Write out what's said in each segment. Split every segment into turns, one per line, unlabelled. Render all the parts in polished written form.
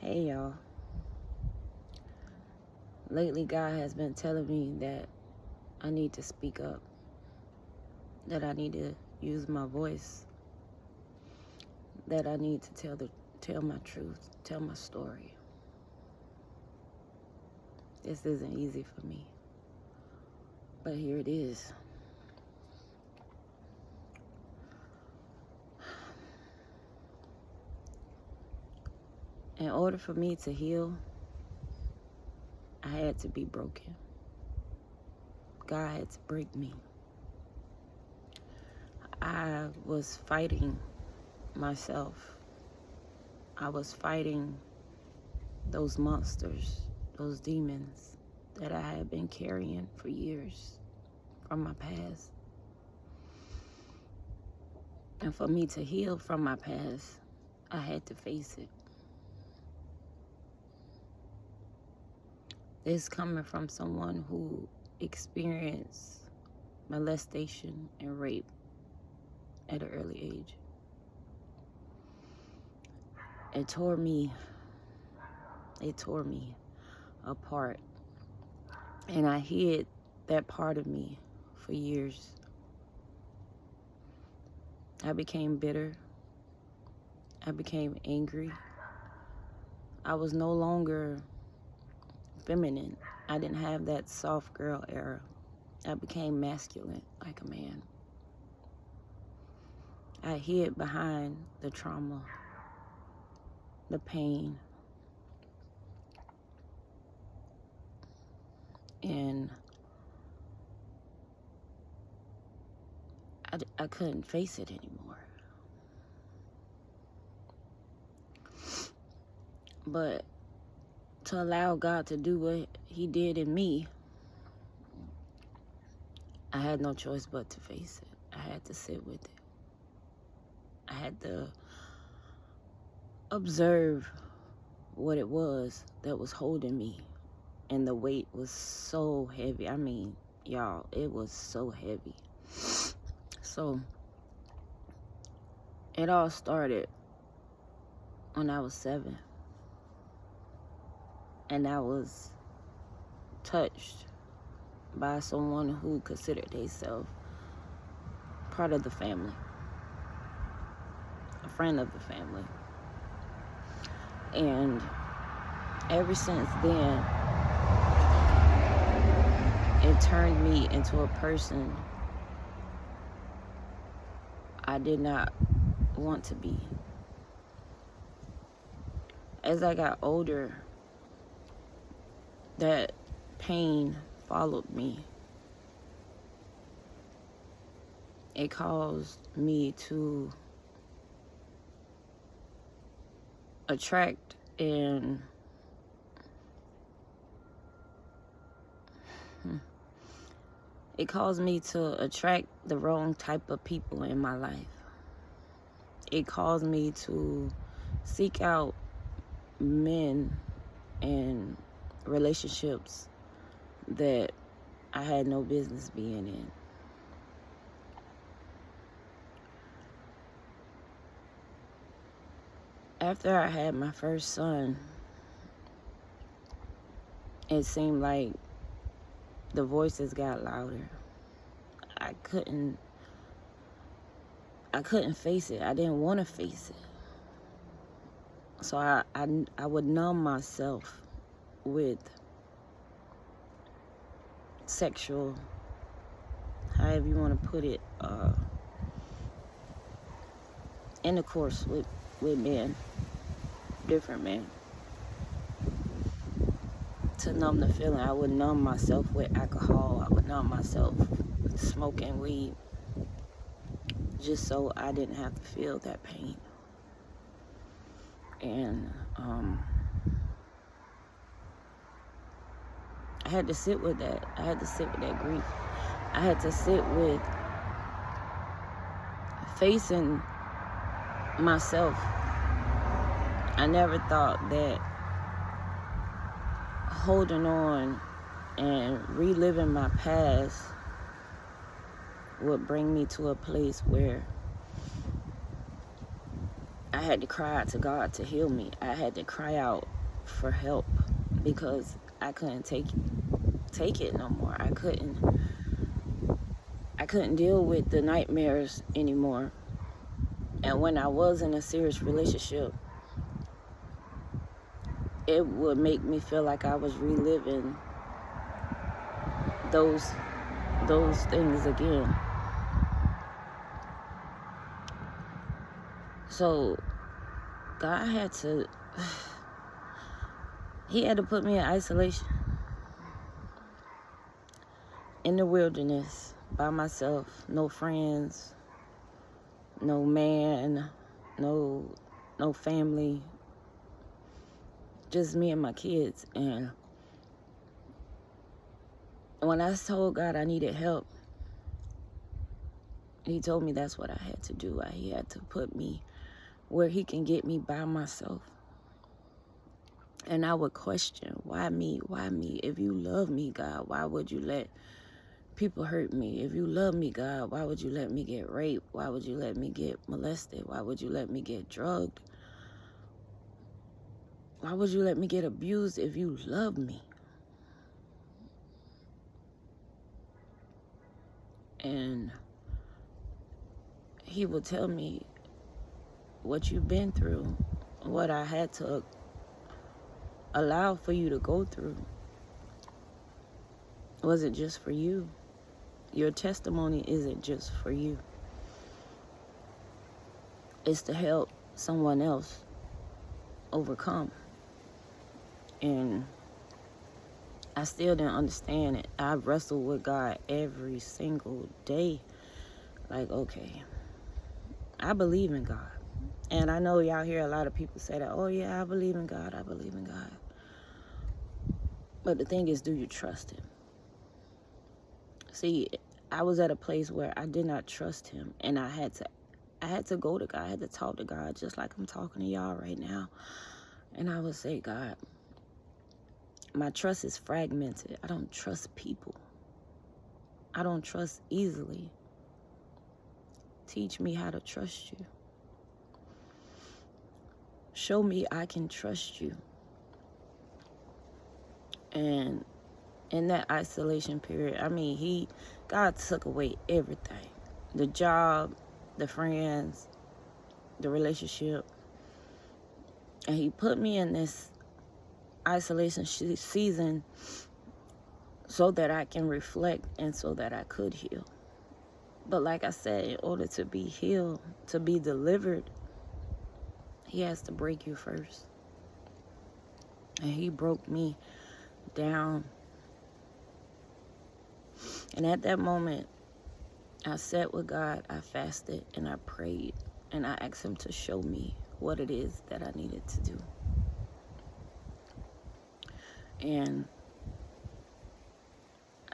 Hey y'all. Lately, God has been telling me that I need to speak up, that I need to use my voice, that I need to tell my truth, tell my story. This isn't easy for me, but here it is. In order for me to heal, I had to be broken. God had to break me. I was fighting myself. I was fighting those monsters, those demons that I had been carrying for years from my past. And for me to heal from my past, I had to face it. This coming from someone who experienced molestation and rape at an early age. It tore me apart. And I hid that part of me for years. I became bitter. I became angry. I was no longer feminine. I didn't have that soft girl era. I became masculine, like a man. I hid behind the trauma, the pain, and I couldn't face it anymore. But to allow God to do what He did in me, I had no choice but to face it. I had to sit with it. I had to observe what it was that was holding me. And the weight was so heavy. I mean, y'all, it was so heavy. So, it all started when I was 7. And I was touched by someone who considered themselves part of the family, a friend of the family. And ever since then, it turned me into a person I did not want to be. As I got older, that pain followed me. It caused me to attract and it caused me to attract the wrong type of people in my life. It caused me to seek out men and relationships that I had no business being in. After I had my first son, it seemed like the voices got louder. I couldn't face it. I didn't want to face it. So I would numb myself with sexual, however you want to put it, intercourse with men, different men. To numb the feeling, I would numb myself with alcohol. I would numb myself with smoking weed, just so I didn't have to feel that pain. And I had to sit with that. I had to sit with that grief. I had to sit with facing myself. I never thought that holding on and reliving my past would bring me to a place where I had to cry out to God to heal me. I had to cry out for help because I couldn't take it no more. I couldn't deal with the nightmares anymore. And when I was in a serious relationship, it would make me feel like I was reliving those things again. So God he had to put me in isolation, in the wilderness, by myself, no friends, no man, no family, just me and my kids. And when I told God I needed help, he told me that's what I had to do. He had to put me where he can get me by myself. And I would question, why me? Why me? If you love me, God, why would you let people hurt me? If you love me, God, why would you let me get raped? Why would you let me get molested? Why would you let me get drugged? Why would you let me get abused if you love me? And he would tell me what you've been through, what I had to allow for you to go through. Wasn't just for you. Your testimony isn't just for you. It's to help someone else overcome. And I still didn't understand it. I wrestled with God every single day. Like, okay, I believe in God. And I know y'all hear a lot of people say that, oh yeah, I believe in God, I believe in God. But the thing is, do you trust him? See, I was at a place where I did not trust him, and I had to go to God. I had to talk to God just like I'm talking to y'all right now. And I would say, God, my trust is fragmented. I don't trust people. I don't trust easily. Teach me how to trust you. Show me I can trust you. And in that isolation period, God took away everything. The job, the friends, the relationship. And he put me in this isolation season so that I can reflect and so that I could heal. But like I said, in order to be healed, to be delivered, he has to break you first. And he broke me down. And at that moment, I sat with God, I fasted, and I prayed. And I asked him to show me what it is that I needed to do. And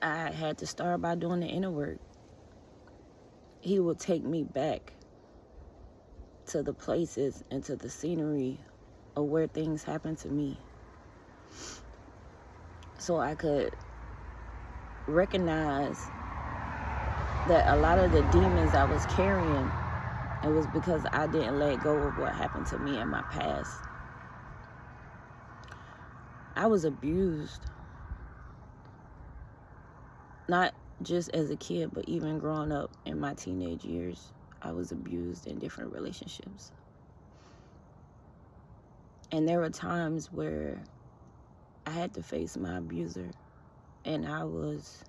I had to start by doing the inner work. He will take me back to the places and to the scenery of where things happened to me, so I could recognize that a lot of the demons I was carrying, it was because I didn't let go of what happened to me in my past. I was abused, not just as a kid, but even growing up in my teenage years. I was abused in different relationships. And there were times where I had to face my abuser, and I was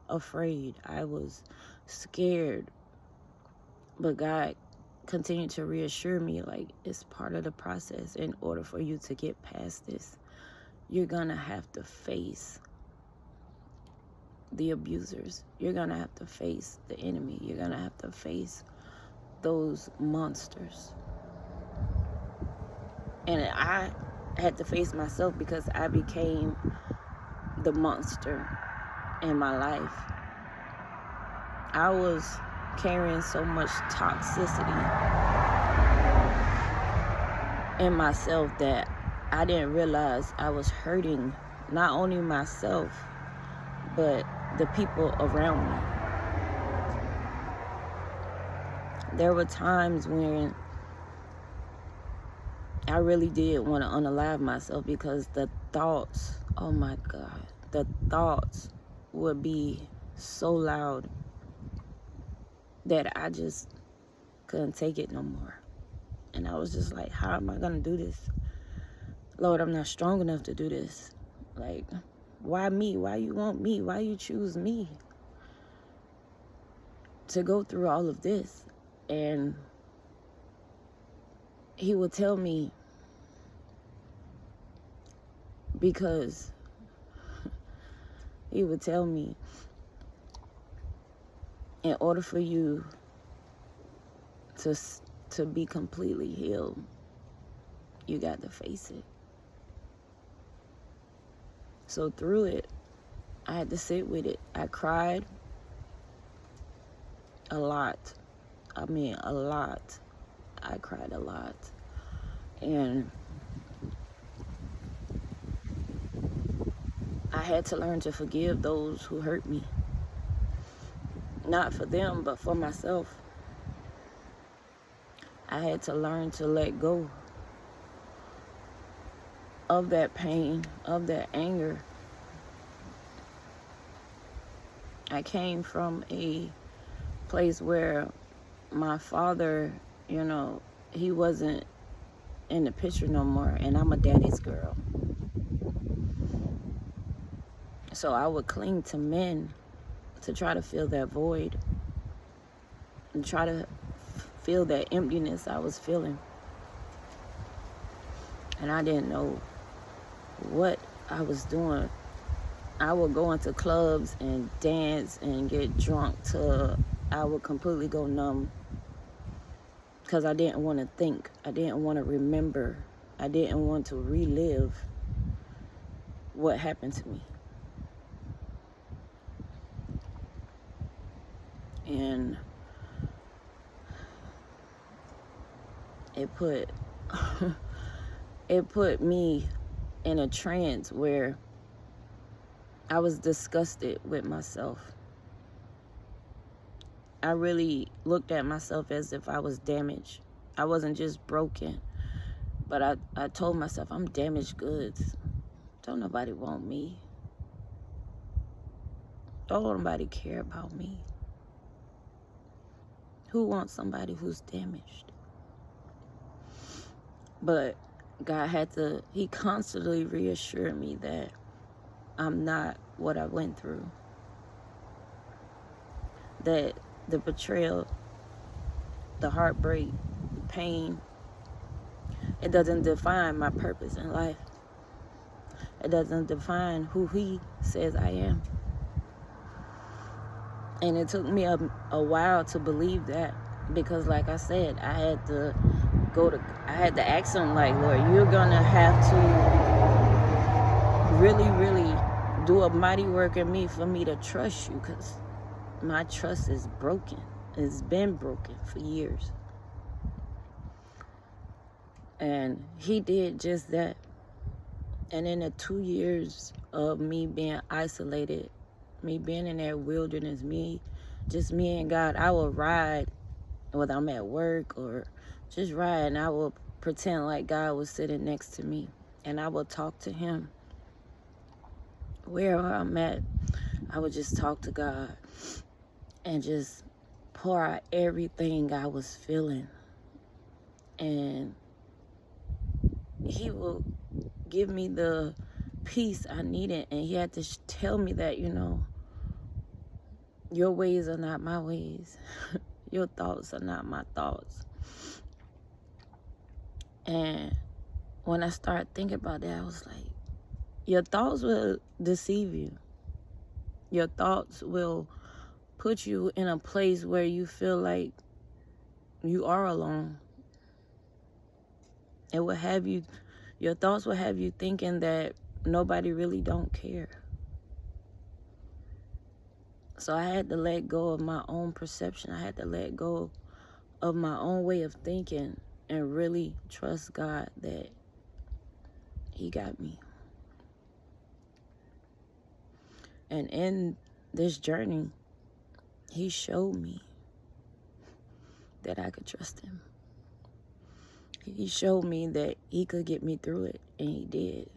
afraid. I was scared. But God continued to reassure me, like, it's part of the process. In order for you to get past this, you're gonna have to face the abusers. You're gonna have to face the enemy. You're gonna have to face those monsters. And I had to face myself because I became the monster in my life. I was carrying so much toxicity in myself that I didn't realize I was hurting not only myself, but the people around me. There were times when I really did want to unalive myself, because the thoughts, oh my God, the thoughts would be so loud that I just couldn't take it no more. And I was just like, how am I going to do this? Lord, I'm not strong enough to do this. Like, why me? Why you want me? Why you choose me to go through all of this? And he would tell me, because he would tell me, in order for you to be completely healed, you got to face it. So through it, I had to sit with it. I cried a lot. I mean, a lot. I cried a lot. And I had to learn to forgive those who hurt me. Not for them, but for myself. I had to learn to let go of that pain, of that anger. I came from a place where my father, he wasn't in the picture no more, and I'm a daddy's girl. So I would cling to men to try to fill that void and try to feel that emptiness I was feeling. And I didn't know what I was doing. I would go into clubs and dance and get drunk till I would completely go numb, because I didn't want to think. I didn't want to remember. I didn't want to relive what happened to me. And it put me in a trance where I was disgusted with myself. I really looked at myself as if I was damaged. I wasn't just broken, but I told myself, I'm damaged goods. Don't nobody want me. Don't nobody care about me. Who wants somebody who's damaged? But God he constantly reassured me that I'm not what I went through. That the betrayal, the heartbreak, pain, it doesn't define my purpose in life. It doesn't define who He says I am. And it took me a while to believe that, because like I said, I had to ask Him, like, Lord, you're gonna have to really, really do a mighty work in me for me to trust you, because my trust is broken. It's been broken for years. And He did just that. And in the 2 years of me being isolated, me being in that wilderness, just me and God, I will ride, whether I'm at work or just ride, and I will pretend like God was sitting next to me, and I will talk to Him. Wherever I'm at, I would just talk to God and just pour out everything I was feeling. And He will give me the peace I needed. And He had to tell me that, your ways are not my ways. Your thoughts are not my thoughts. And when I started thinking about that, I was like, your thoughts will deceive you. Your thoughts will put you in a place where you feel like you are alone. Your thoughts will have you thinking that nobody really don't care. So I had to let go of my own perception. I had to let go of my own way of thinking and really trust God that He got me. And in this journey, He showed me that I could trust Him. He showed me that he could get me through it, and he did.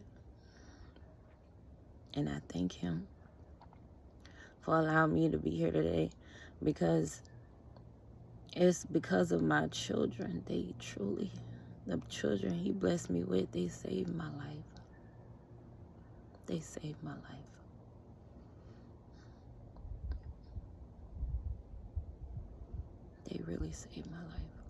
And I thank him for allowing me to be here today, because it's because of my children. The children he blessed me with, they saved my life. They saved my life. They really saved my life.